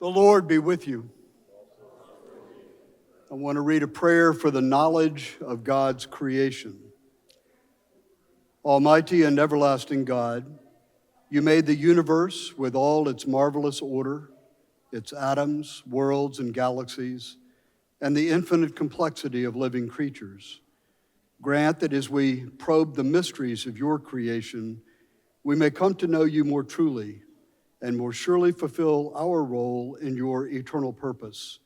The Lord be with you. I want to read a prayer for the knowledge of God's creation. Almighty and everlasting God, you made the universe with all its marvelous order, its atoms, worlds, and galaxies, and the infinite complexity of living creatures. Grant that as we probe the mysteries of your creation, we may come to know you more truly and more surely fulfill our role in your eternal purpose.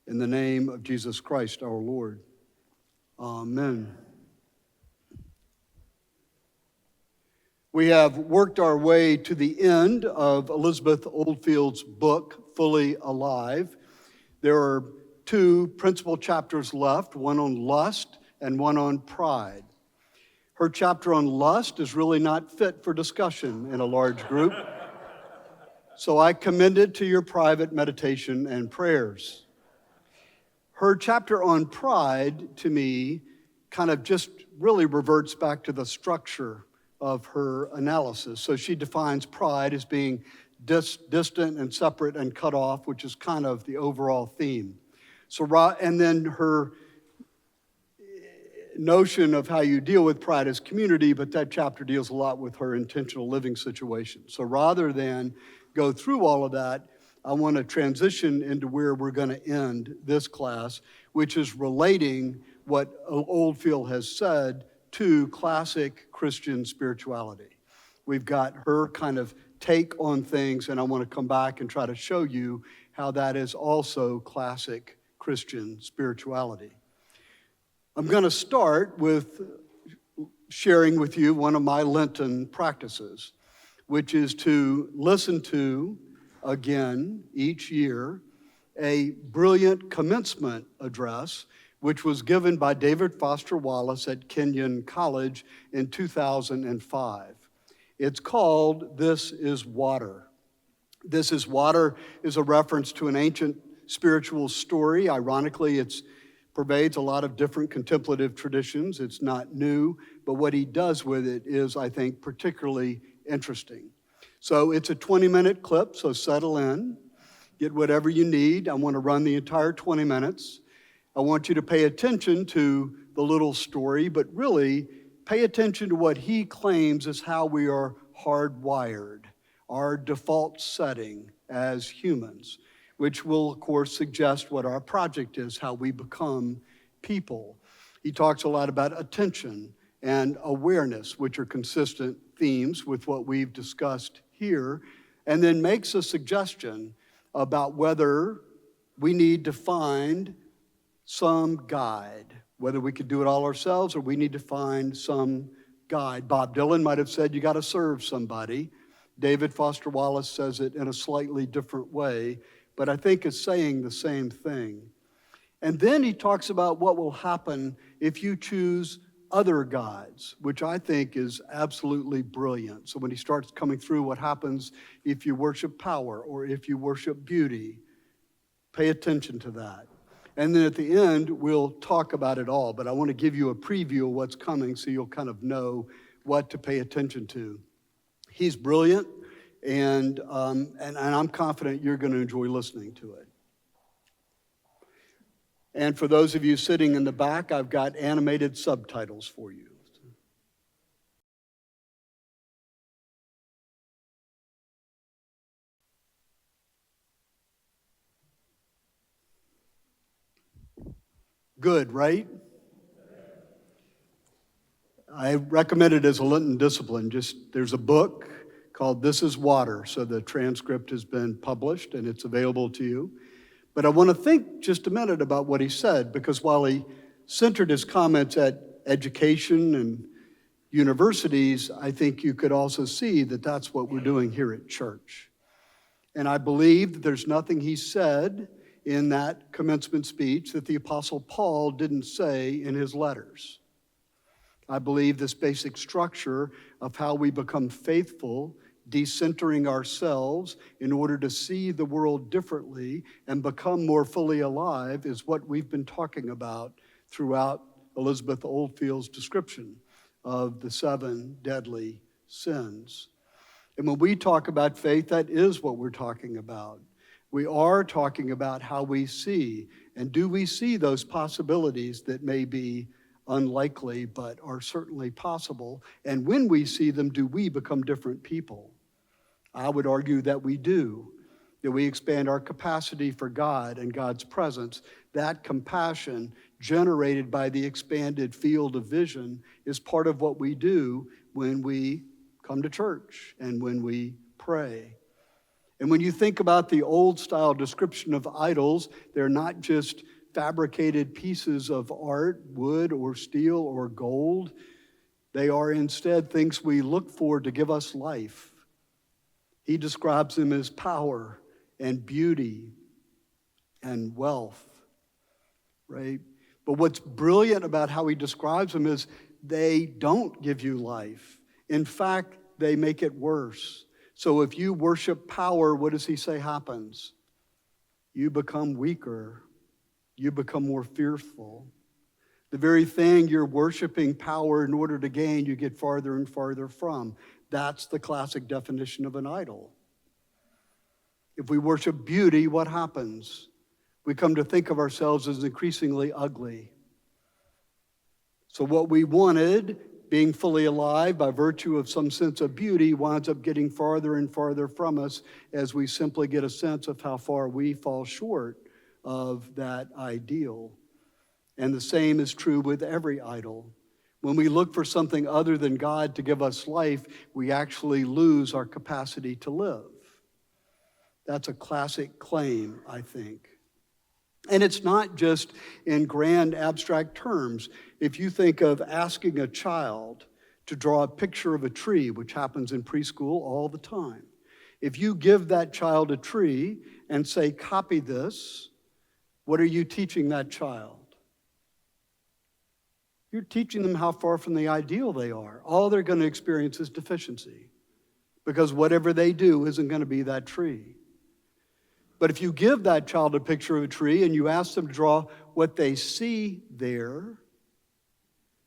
In the name of Jesus Christ, our Lord. Amen. We have worked our way to the end of Elizabeth Oldfield's book, Fully Alive. There are two principal chapters left, one on lust and one on pride. Her chapter on lust is really not fit for discussion in a large group, so I commend it to your private meditation and prayers. Her chapter on pride, to me, kind of just really reverts back to the structure of her analysis. So she defines pride as being distant and separate and cut off, which is kind of the overall theme. And then her notion of how you deal with pride as community, but that chapter deals a lot with her intentional living situation. So rather than go through all of that, I want to transition into where we're going to end this class, which is relating what Oldfield has said to classic Christian spirituality. We've got her kind of take on things, and I want to come back and try to show you how that is also classic Christian spirituality. I'm going to start with sharing with you one of my Lenten practices, which is to listen to, again, each year, a brilliant commencement address, which was given by David Foster Wallace at Kenyon College in 2005. It's called This is Water. This is Water is a reference to an ancient spiritual story. Ironically, it pervades a lot of different contemplative traditions. It's not new, but what he does with it is, I think, particularly interesting. So it's a 20-minute clip, so settle in, get whatever you need. I want to run the entire 20 minutes. I want you to pay attention to the little story, but really pay attention to what he claims is how we are hardwired, our default setting as humans, which will, of course, suggest what our project is, how we become people. He talks a lot about attention and awareness, which are consistent themes with what we've discussed here, and then makes a suggestion about whether we need to find some guide, whether we could do it all ourselves or we need to find some guide. Bob Dylan might have said you got to serve somebody. David Foster Wallace says it in a slightly different way, but I think it's saying the same thing. And then he talks about what will happen if you choose other gods, which I think is absolutely brilliant. So when he starts coming through what happens if you worship power or if you worship beauty, pay attention to that. And then at the end, we'll talk about it all, but I want to give you a preview of what's coming so you'll kind of know what to pay attention to. He's brilliant, and I'm confident you're going to enjoy listening to it. And for those of you sitting in the back, I've got animated subtitles for you. Good, right? I recommend it as a Lenten discipline. There's a book called This is Water, so the transcript has been published and it's available to you. But I want to think just a minute about what he said, because while he centered his comments at education and universities, I think you could also see that that's what we're doing here at church. And I believe that there's nothing he said in that commencement speech that the Apostle Paul didn't say in his letters. I believe this basic structure of how we become faithful, decentering ourselves in order to see the world differently and become more fully alive is what we've been talking about throughout Elizabeth Oldfield's description of the 7 deadly sins. And when we talk about faith, that is what we're talking about. We are talking about how we see, and do we see those possibilities that may be unlikely but are certainly possible? And when we see them, do we become different people? I would argue that we do, that we expand our capacity for God and God's presence. That compassion generated by the expanded field of vision is part of what we do when we come to church and when we pray. And when you think about the old style description of idols, they're not just fabricated pieces of art, wood or steel or gold. They are instead things we look for to give us life. He describes them as power and beauty and wealth, right? But what's brilliant about how he describes them is they don't give you life. In fact, they make it worse. So if you worship power, what does he say happens? You become weaker. You become more fearful. The very thing you're worshiping power in order to gain, you get farther and farther from. That's the classic definition of an idol. If we worship beauty, what happens? We come to think of ourselves as increasingly ugly. So what we wanted, being fully alive by virtue of some sense of beauty, winds up getting farther and farther from us as we simply get a sense of how far we fall short of that ideal. And the same is true with every idol. When we look for something other than God to give us life, we actually lose our capacity to live. That's a classic claim, I think. And it's not just in grand abstract terms. If you think of asking a child to draw a picture of a tree, which happens in preschool all the time, if you give that child a tree and say, copy this, what are you teaching that child? You're teaching them how far from the ideal they are. All they're going to experience is deficiency, because whatever they do isn't going to be that tree. But if you give that child a picture of a tree and you ask them to draw what they see there,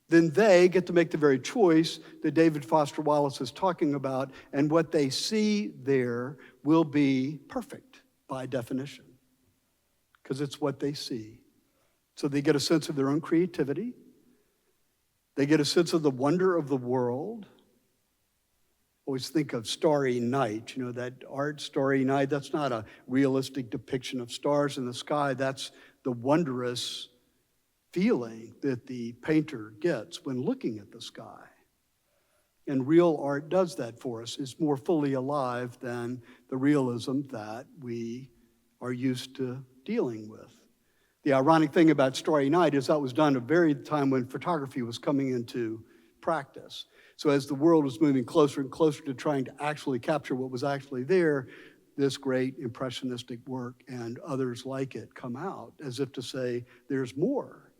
then they get to make the very choice that David Foster Wallace is talking about, and what they see there will be perfect by definition, because it's what they see. So they get a sense of their own creativity. They get a sense of the wonder of the world. Always think of Starry Night, that art, Starry Night. That's not a realistic depiction of stars in the sky. That's the wondrous feeling that the painter gets when looking at the sky. And real art does that for us. It's more fully alive than the realism that we are used to dealing with. The ironic thing about Starry Night is that was done at a very time when photography was coming into practice. So as the world was moving closer and closer to trying to actually capture what was actually there, this great impressionistic work and others like it come out, as if to say there's more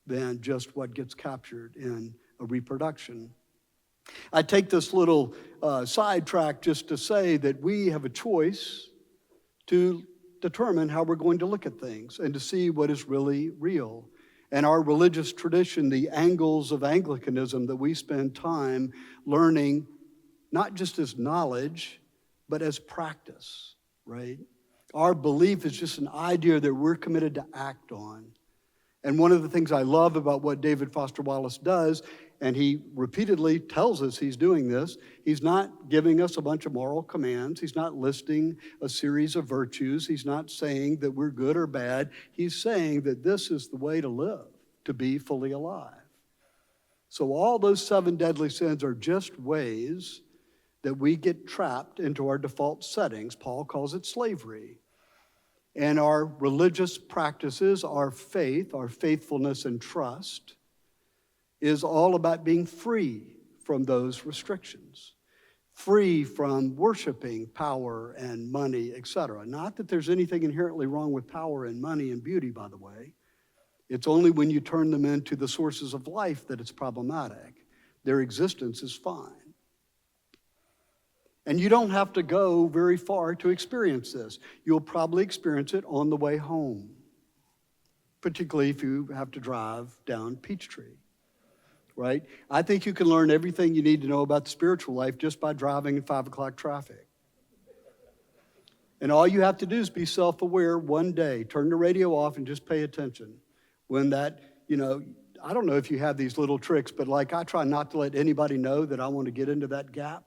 than just what gets captured in a reproduction. I take this little sidetrack just to say that we have a choice to determine how we're going to look at things and to see what is really real. And our religious tradition, the angles of Anglicanism that we spend time learning, not just as knowledge, but as practice, right? Our belief is just an idea that we're committed to act on. And one of the things I love about what David Foster Wallace does, and he repeatedly tells us he's doing this, he's not giving us a bunch of moral commands. He's not listing a series of virtues. He's not saying that we're good or bad. He's saying that this is the way to live, to be fully alive. So all those 7 deadly sins are just ways that we get trapped into our default settings. Paul calls it slavery. And our religious practices, our faith, our faithfulness and trust is all about being free from those restrictions, free from worshiping power and money, etc. Not that there's anything inherently wrong with power and money and beauty, by the way. It's only when you turn them into the sources of life that it's problematic. Their existence is fine. And you don't have to go very far to experience this. You'll probably experience it on the way home, particularly if you have to drive down Peachtree, right? I think you can learn everything you need to know about the spiritual life just by driving in 5 o'clock traffic. And all you have to do is be self-aware one day. Turn the radio off and just pay attention. When that, I don't know if you have these little tricks, but like I try not to let anybody know that I want to get into that gap.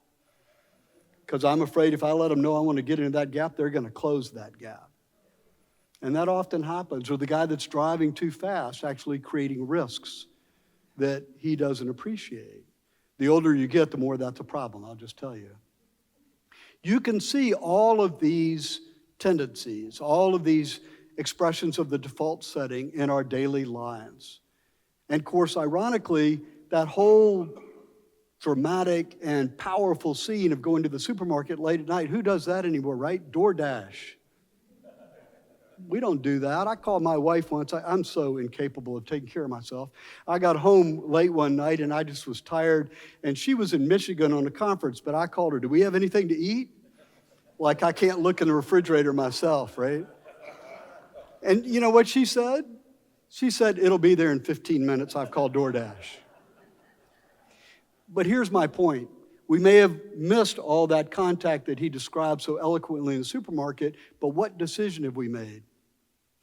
Because I'm afraid if I let them know I want to get into that gap, they're going to close that gap. And that often happens. Or the guy that's driving too fast actually creating risks that he doesn't appreciate. The older you get, the more that's a problem, I'll just tell you. You can see all of these tendencies, all of these expressions of the default setting in our daily lives. And of course, ironically, that whole dramatic and powerful scene of going to the supermarket late at night, who does that anymore, right? DoorDash. We don't do that. I called my wife once. I'm so incapable of taking care of myself. I got home late one night and I just was tired. And she was in Michigan on a conference, but I called her, do we have anything to eat? Like I can't look in the refrigerator myself, right? And you know what she said? She said, it'll be there in 15 minutes. I've called DoorDash. But here's my point. We may have missed all that contact that he described so eloquently in the supermarket, but what decision have we made?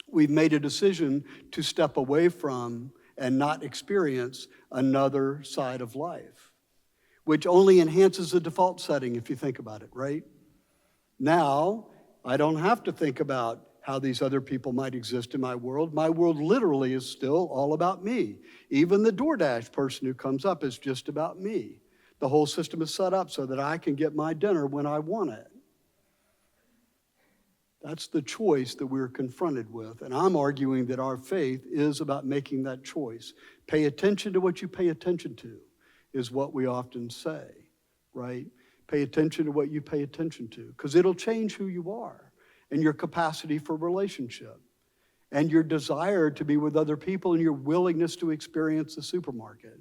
We've made a decision to step away from and not experience another side of life, which only enhances the default setting if you think about it, right? Now, I don't have to think about how these other people might exist in my world. My world literally is still all about me. Even the DoorDash person who comes up is just about me. The whole system is set up so that I can get my dinner when I want it. That's the choice that we're confronted with. And I'm arguing that our faith is about making that choice. Pay attention to what you pay attention to is what we often say, right? Pay attention to what you pay attention to, because it'll change who you are and your capacity for relationship and your desire to be with other people and your willingness to experience the supermarket.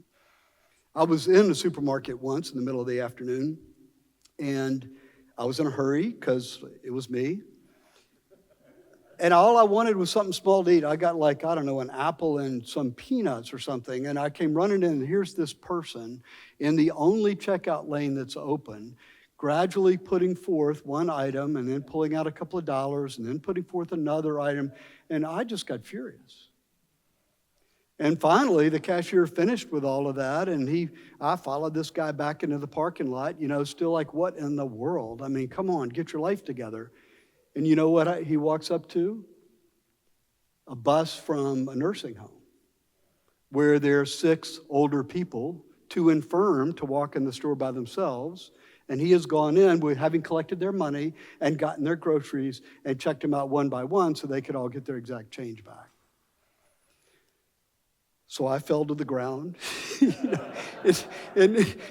I was in the supermarket once in the middle of the afternoon, and I was in a hurry because it was me. And all I wanted was something small to eat. I got an apple and some peanuts or something. And I came running in, and here's this person in the only checkout lane that's open, gradually putting forth one item and then pulling out a couple of dollars and then putting forth another item. And I just got furious. And finally, the cashier finished with all of that, and I followed this guy back into the parking lot, still like, what in the world? I mean, come on, get your life together. And you know what he walks up to? A bus from a nursing home where there's 6 older people, too infirm to walk in the store by themselves. And he has gone in with having collected their money and gotten their groceries and checked them out one by one so they could all get their exact change back. So I fell to the ground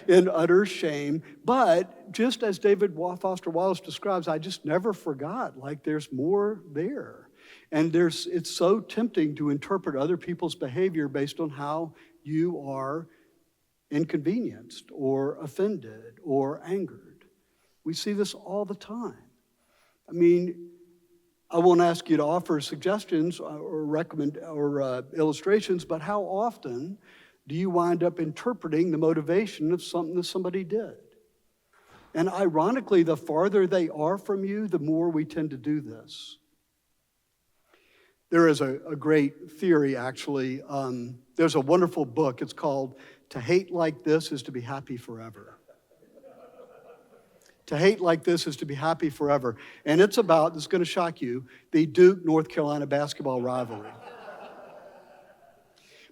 in utter shame. But just as David Foster Wallace describes, I just never forgot, there's more there. And it's so tempting to interpret other people's behavior based on how you are inconvenienced or offended or angered. We see this all the time. I mean, I won't ask you to offer suggestions or recommend or illustrations, but how often do you wind up interpreting the motivation of something that somebody did? And ironically, the farther they are from you, the more we tend to do this. There is a great theory, actually. There's a wonderful book. It's called To Hate Like This Is to Be Happy Forever. To hate like this is to be happy forever. And it's about, this is going to shock you, the Duke-North Carolina basketball rivalry.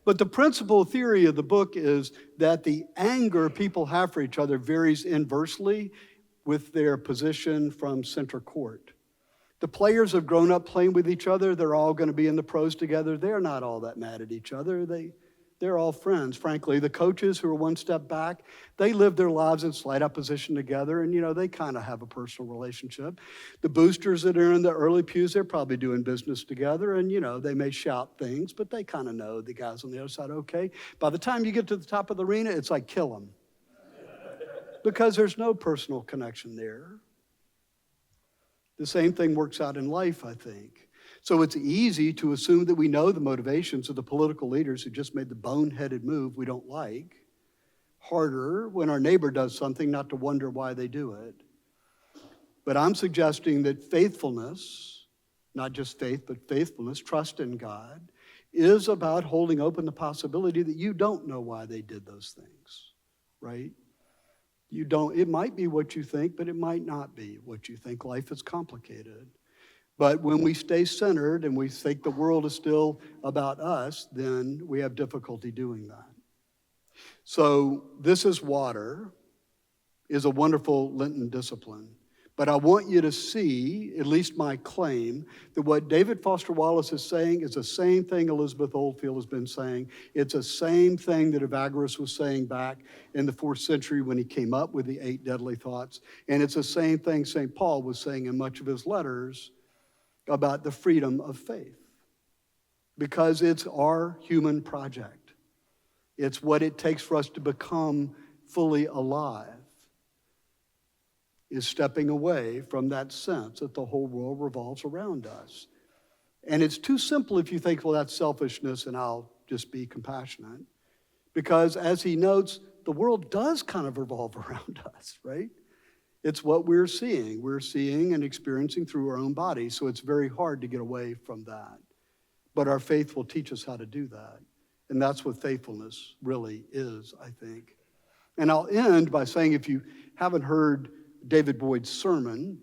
But the principal theory of the book is that the anger people have for each other varies inversely with their position from center court. The players have grown up playing with each other. They're all going to be in the pros together. They're not all that mad at each other. They're all friends, frankly. The coaches who are one step back, they live their lives in slight opposition together, and, they kind of have a personal relationship. The boosters that are in the early pews, they're probably doing business together, and, they may shout things, but they kind of know the guys on the other side, okay? By the time you get to the top of the arena, it's like, kill them. Because there's no personal connection there. The same thing works out in life, I think. So it's easy to assume that we know the motivations of the political leaders who just made the boneheaded move we don't like. Harder when our neighbor does something not to wonder why they do it. But I'm suggesting that faithfulness, not just faith, but faithfulness, trust in God, is about holding open the possibility that you don't know why they did those things, right? You don't, it might be what you think, but it might not be what you think. Life is complicated. But when we stay centered and we think the world is still about us, then we have difficulty doing that. So This Is Water is a wonderful Lenten discipline. But I want you to see, at least my claim, that what David Foster Wallace is saying is the same thing Elizabeth Oldfield has been saying. It's the same thing that Evagrius was saying back in the 4th century when he came up with the 8 deadly thoughts. And it's the same thing St. Paul was saying in much of his letters about the freedom of faith. Because it's our human project. It's what it takes for us to become fully alive, is stepping away from that sense that the whole world revolves around us. And it's too simple if you think, well, that's selfishness and I'll just be compassionate. Because as he notes, the world does kind of revolve around us, right? It's what we're seeing. We're seeing and experiencing through our own bodies, so it's very hard to get away from that. But our faith will teach us how to do that. And that's what faithfulness really is, I think. And I'll end by saying, if you haven't heard David Boyd's sermon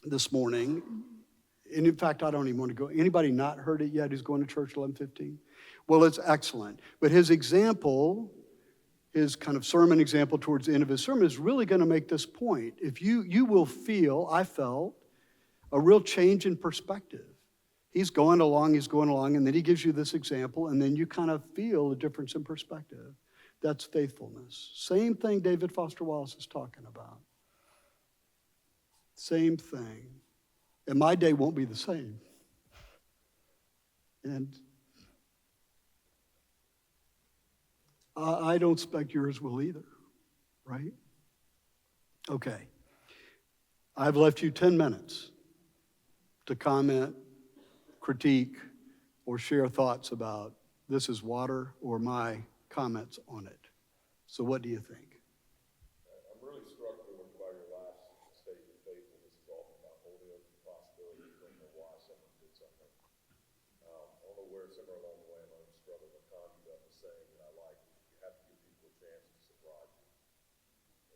this morning, and in fact, I don't even want to go. Anybody not heard it yet who's going to church 11:15? Well, it's excellent. But his example, his kind of sermon example towards the end of his sermon is really going to make this point. If you will feel, I felt, a real change in perspective. He's going along, and then he gives you this example, and then you kind of feel a difference in perspective. That's faithfulness. Same thing David Foster Wallace is talking about. Same thing. And my day won't be the same. And I don't expect yours will either, right? Okay. I've left you 10 minutes to comment, critique, or share thoughts about This Is Water or my comments on it. So what do you think? I'm really struck by your last statement. Faithfulness is often about holding open the possibility you don't know why someone did something. I don't know where somewhere along the way I'm struggling to conjure up a saying that I like. You have to give people a chance to surprise you.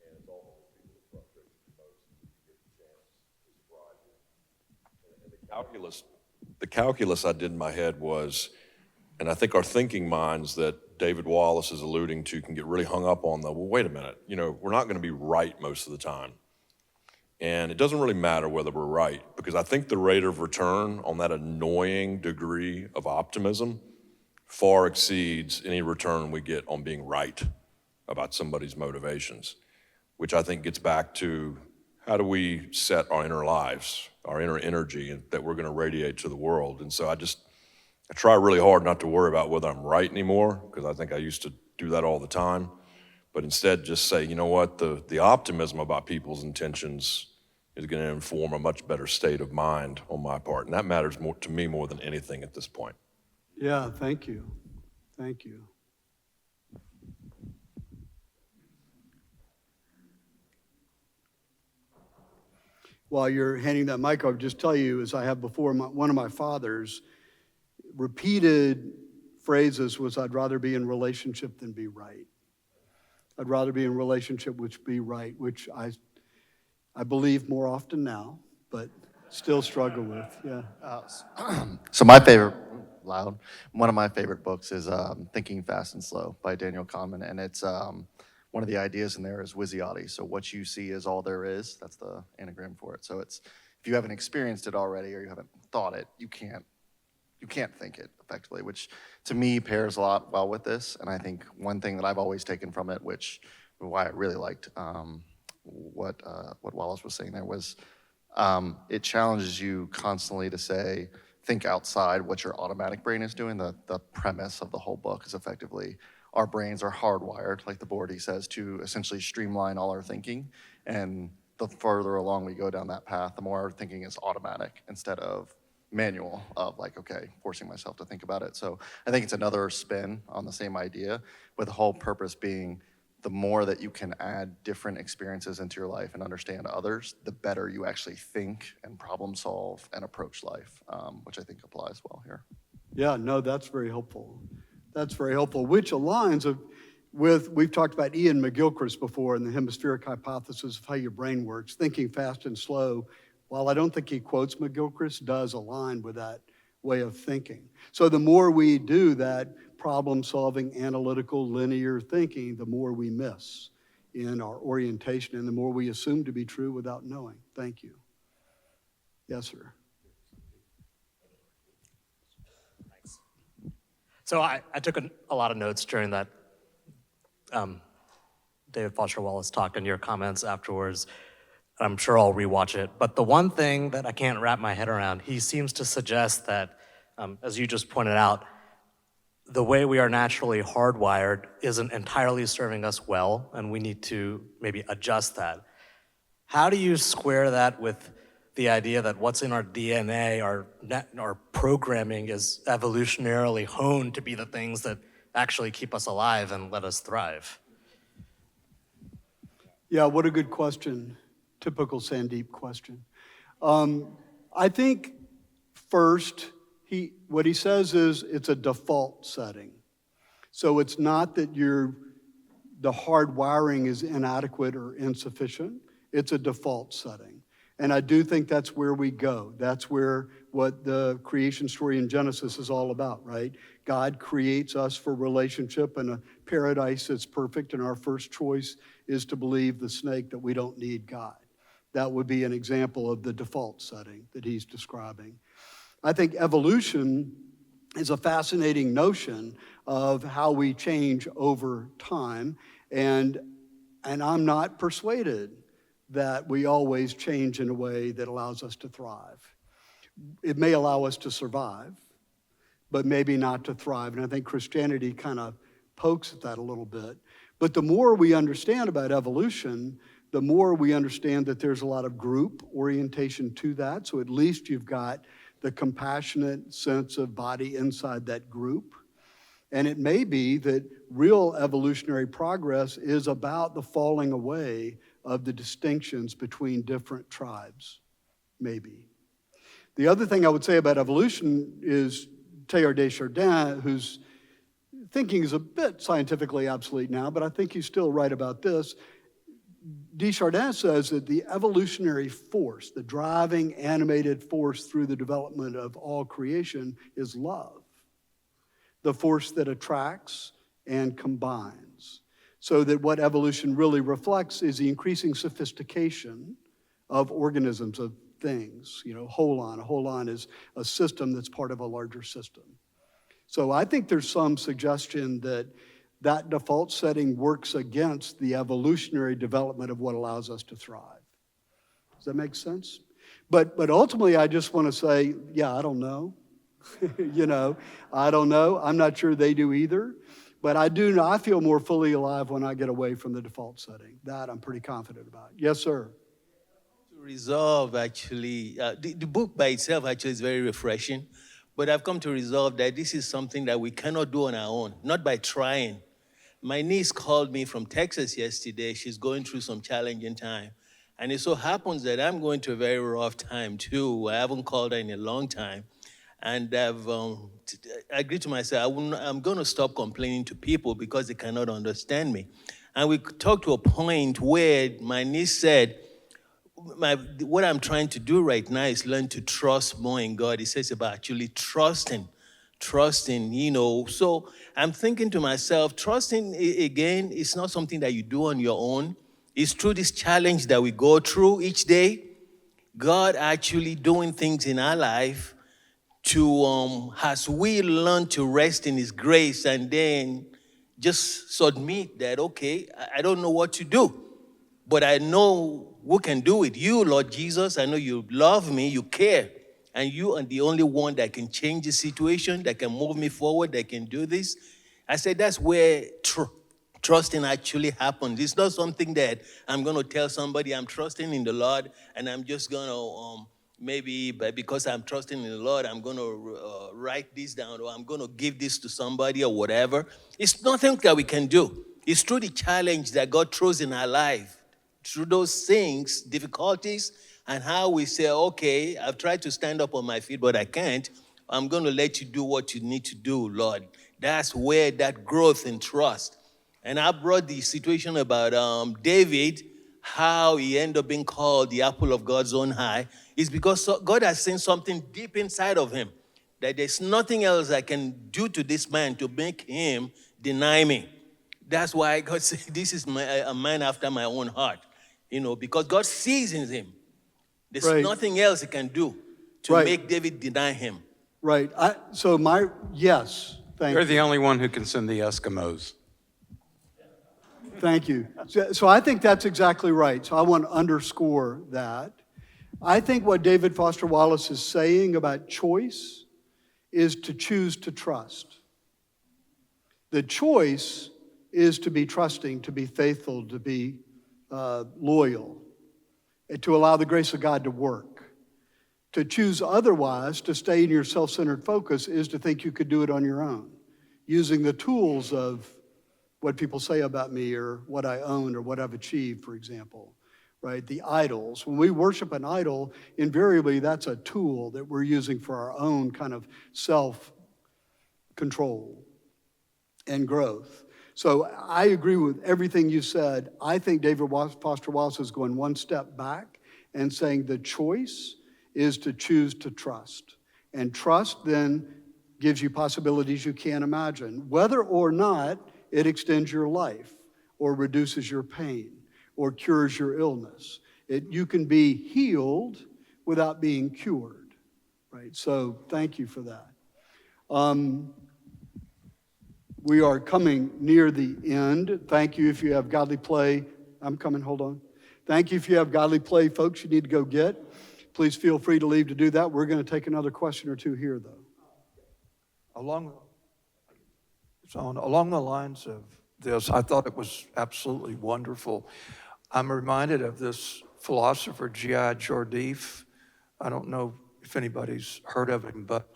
And it's often the people that frustrate you the most that you get the chance to surprise you. And the calculus I did in my head was, and I think our thinking minds that David Wallace is alluding to can get really hung up on the, well, wait a minute, we're not going to be right most of the time. And it doesn't really matter whether we're right, because I think the rate of return on that annoying degree of optimism far exceeds any return we get on being right about somebody's motivations, which I think gets back to how do we set our inner lives, our inner energy that we're going to radiate to the world. And so I try really hard not to worry about whether I'm right anymore, because I think I used to do that all the time, but instead just say, you know what, the optimism about people's intentions is going to inform a much better state of mind on my part. And that matters more to me more than anything at this point. Yeah, thank you. Thank you. While you're handing that mic, I'll just tell you, as I have before, one of my fathers repeated phrases was, I'd rather be in relationship than be right. I'd rather be in relationship which be right, which I believe more often now, but still struggle with, yeah. So my favorite, one of my favorite books is Thinking Fast and Slow by Daniel Kahneman, and it's one of the ideas in there is Wisiati. So what you see is all there is. That's the anagram for it. So it's, if you haven't experienced it already or you haven't thought it, you can't think it effectively, which to me pairs a lot well with this. And I think one thing that I've always taken from it, why I really liked what Wallace was saying there was, it challenges you constantly to say, think outside what your automatic brain is doing. The premise of the whole book is effectively our brains are hardwired, like the board he says, to essentially streamline all our thinking. And the further along we go down that path, the more our thinking is automatic instead of manual, of like, okay, forcing myself to think about it. So I think it's another spin on the same idea, with the whole purpose being the more that you can add different experiences into your life and understand others, the better you actually think and problem solve and approach life, which I think applies well here. Yeah, no, that's very helpful. That's very helpful, which aligns with, we've talked about Ian McGilchrist before and the hemispheric hypothesis of how your brain works, thinking fast and slow. While I don't think he quotes McGilchrist, does align with that way of thinking. So the more we do that problem-solving, analytical, linear thinking, the more we miss in our orientation and the more we assume to be true without knowing. Thank you. Yes, sir. So I took a lot of notes during that David Foster Wallace talk and your comments afterwards. I'm sure I'll rewatch it. But the one thing that I can't wrap my head around, he seems to suggest that, as you just pointed out, the way we are naturally hardwired isn't entirely serving us well, and we need to maybe adjust that. How do you square that with the idea that what's in our DNA, our programming is evolutionarily honed to be the things that actually keep us alive and let us thrive? Yeah, what a good question. Typical Sandeep question. I think first, what he says is it's a default setting. So it's not that the hard wiring is inadequate or insufficient. It's a default setting. And I do think that's where we go. That's where what the creation story in Genesis is all about, right? God creates us for relationship and a paradise that's perfect, and our first choice is to believe the snake that we don't need God. That would be an example of the default setting that he's describing. I think evolution is a fascinating notion of how we change over time, and I'm not persuaded that we always change in a way that allows us to thrive. It may allow us to survive, but maybe not to thrive. And I think Christianity kind of pokes at that a little bit. But the more we understand about evolution, the more we understand that there's a lot of group orientation to that. So at least you've got the compassionate sense of body inside that group. And it may be that real evolutionary progress is about the falling away of the distinctions between different tribes, maybe. The other thing I would say about evolution is Teilhard de Chardin, whose thinking is a bit scientifically obsolete now, but I think he's still right about this. De Chardin says that the evolutionary force, the driving, animated force through the development of all creation is love, the force that attracts and combines. So that what evolution really reflects is the increasing sophistication of organisms, of things. You know, holon. A holon is a system that's part of a larger system. So I think there's some suggestion that that default setting works against the evolutionary development of what allows us to thrive. Does that make sense? But ultimately, I just want to say, yeah, I don't know. I don't know. I'm not sure they do either. But I do know, I feel more fully alive when I get away from the default setting. That I'm pretty confident about. Yes, sir. To resolve, actually, the book by itself actually is very refreshing. But I've come to resolve that this is something that we cannot do on our own, not by trying. My niece called me from Texas yesterday. She's going through some challenging time. And it so happens that I'm going through a very rough time, too. I haven't called her in a long time. And I've agreed to myself, I'm going to stop complaining to people because they cannot understand me. And we talked to a point where my niece said, what I'm trying to do right now is learn to trust more in God. He says about actually trusting, So I'm thinking to myself, trusting, again, is not something that you do on your own. It's through this challenge that we go through each day. God actually doing things in our life to, as we learn to rest in His grace and then just submit that, okay, I don't know what to do, but I know who can do it. You, Lord Jesus, I know you love me, you care, and you are the only one that can change the situation, that can move me forward, that can do this. I said that's where trusting actually happens. It's not something that I'm going to tell somebody I'm trusting in the Lord and I'm just going to maybe because I'm trusting in the Lord, I'm going to write this down or I'm going to give this to somebody or whatever. It's nothing that we can do. It's through the challenge that God throws in our life, through those things, difficulties, and how we say, okay, I've tried to stand up on my feet, but I can't. I'm going to let you do what you need to do, Lord. That's where that growth in trust. And I brought the situation about David, how he ended up being called the apple of God's own eye, is because God has seen something deep inside of him, that there's nothing else I can do to this man to make him deny me. That's why God said, this is a man after my own heart. Because God sees in him. There's Right. nothing else he can do to Right. make David deny him. Right. Yes, thank You're you. the only one who can send the Eskimos. Thank you. So I think that's exactly right. So I want to underscore that. I think what David Foster Wallace is saying about choice is to choose to trust. The choice is to be trusting, to be faithful, to be loyal, and to allow the grace of God to work. To choose otherwise, to stay in your self-centered focus, is to think you could do it on your own, using the tools of what people say about me or what I own or what I've achieved, for example, right? The idols. When we worship an idol, invariably that's a tool that we're using for our own kind of self-control and growth. So I agree with everything you said. I think David Foster Wallace is going one step back and saying the choice is to choose to trust. And trust then gives you possibilities you can't imagine, whether or not it extends your life or reduces your pain or cures your illness. You can be healed without being cured, right? So thank you for that. We are coming near the end. Thank you if you have godly play. I'm coming, hold on. Thank you if you have godly play, folks, you need to go get. Please feel free to leave to do that. We're going to take another question or two here, though. Along the lines of this, I thought it was absolutely wonderful. I'm reminded of this philosopher, G.I. Jordif. I don't know if anybody's heard of him, but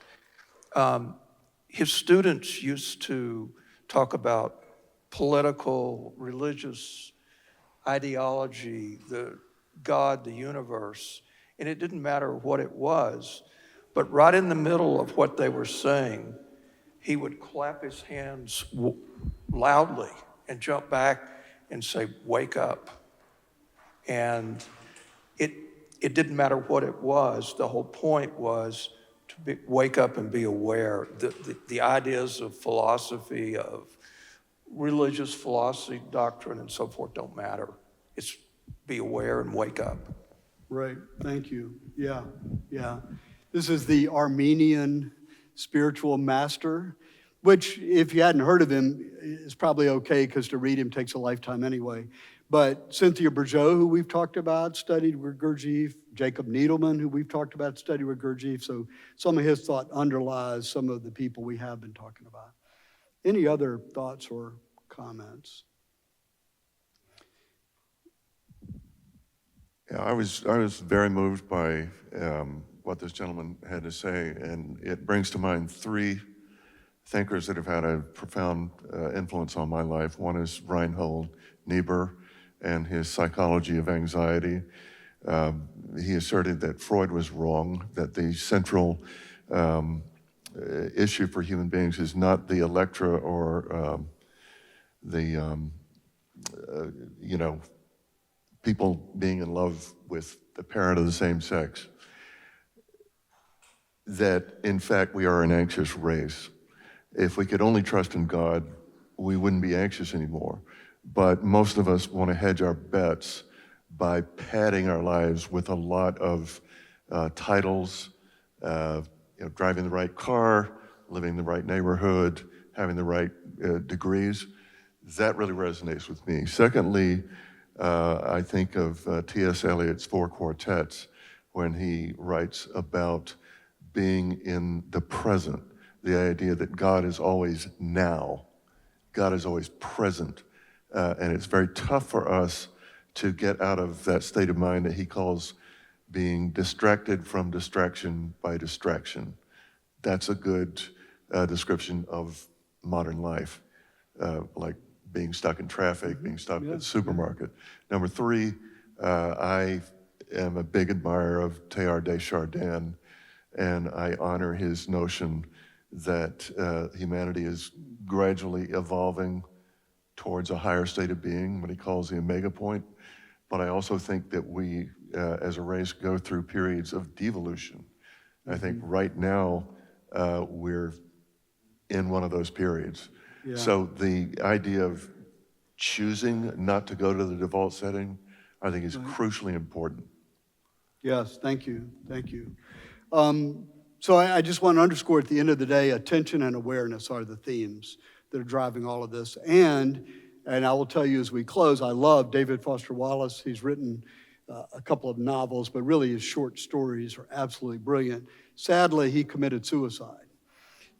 his students used to talk about political, religious ideology, the God, the universe, and it didn't matter what it was, but right in the middle of what they were saying, he would clap his hands loudly and jump back and say, "Wake up." And it didn't matter what it was. The whole point was to wake up and be aware. The ideas of philosophy, of religious philosophy, doctrine, and so forth don't matter. It's be aware and wake up. Right, thank you. Yeah. This is the Armenian spiritual master, which if you hadn't heard of him, is probably okay because to read him takes a lifetime anyway. But Cynthia Bourgeot, who we've talked about, studied with Gurdjieff. Jacob Needleman, who we've talked about, studied with Gurdjieff. So some of his thought underlies some of the people we have been talking about. Any other thoughts or comments? Yeah, I was very moved by what this gentleman had to say, and it brings to mind three thinkers that have had a profound influence on my life. One is Reinhold Niebuhr and his Psychology of Anxiety. He asserted that Freud was wrong, that the central issue for human beings is not the Electra or people being in love with the parent of the same sex. That, in fact, we are an anxious race. If we could only trust in God, we wouldn't be anxious anymore. But most of us want to hedge our bets by padding our lives with a lot of titles, driving the right car, living in the right neighborhood, having the right degrees. That really resonates with me. Secondly, I think of T.S. Eliot's Four Quartets when he writes about being in the present, the idea that God is always now, God is always present, and it's very tough for us to get out of that state of mind that he calls being distracted from distraction by distraction. That's a good description of modern life, like being stuck in traffic, being stuck at the supermarket. Number three, I am a big admirer of Teilhard de Chardin, and I honor his notion that humanity is gradually evolving towards a higher state of being, what he calls the omega point. But I also think that we, as a race, go through periods of devolution. I think right now, we're in one of those periods. Yeah. So the idea of choosing not to go to the default setting, I think is crucially important. Yes, thank you, thank you. So I just want to underscore at the end of the day, attention and awareness are the themes that are driving all of this. And I will tell you as we close, I love David Foster Wallace. He's written a couple of novels, but really his short stories are absolutely brilliant. Sadly, he committed suicide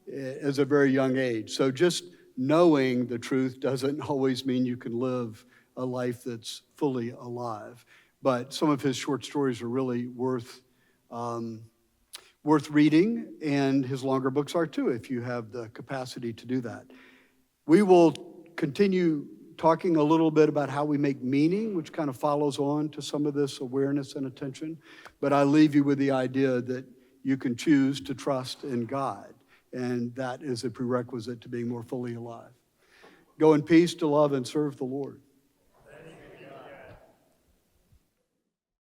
at a very young age. So just knowing the truth doesn't always mean you can live a life that's fully alive. But some of his short stories are really worth reading, and his longer books are too, if you have the capacity to do that. We will continue talking a little bit about how we make meaning, which kind of follows on to some of this awareness and attention. But I leave you with the idea that you can choose to trust in God, and that is a prerequisite to being more fully alive. Go in peace to love and serve the Lord.